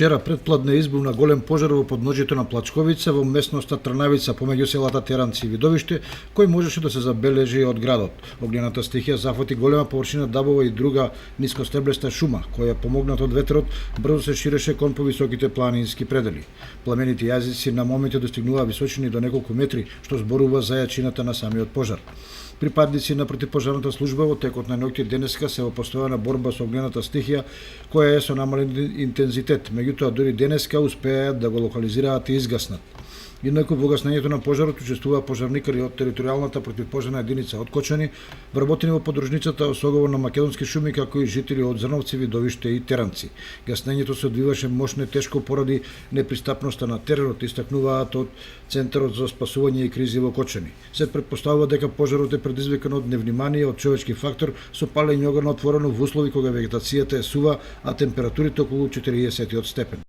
Вчера предпладне избувна голем пожар во подножјето на Плачковица во местноста Трнавица помеѓу селата Теранци и Видовиште, кој можеше да се забележи од градот. Огнената стихија зафати голема површина дабова и друга нискостеблеста шума, која помогната од ветерот брзо се ширеше кон повисоките планински предели. Пламените јазици на моменти достигнуваа височини до неколку метри, што зборува за јачината на самиот пожар. Припадници на противпожарната служба во текот на ноќта денеска се во постојана борба со огнената стихија, која е со намален интензитет, меѓутоа дури денеска успеаат да го локализираат и изгаснат. Инаку во гаснењето на пожарот учествуваа пожарникари од територијалната противпожарна единица од Кочани, вработени во подружницата Осогово на Македонски шуми, како и жители од Зрновци, Видовиште и Теранци. Гаснењето се одвиваше мощно и тешко поради непристапноста на теренот, истакнуваат од Центарот за спасување и кризи во Кочани. Се претпоставува дека пожарот е предизвикан од невнимание, од човечки фактор, со палење оган отворено во услови кога вегетацијата е сува, а температурите околу 40 степен.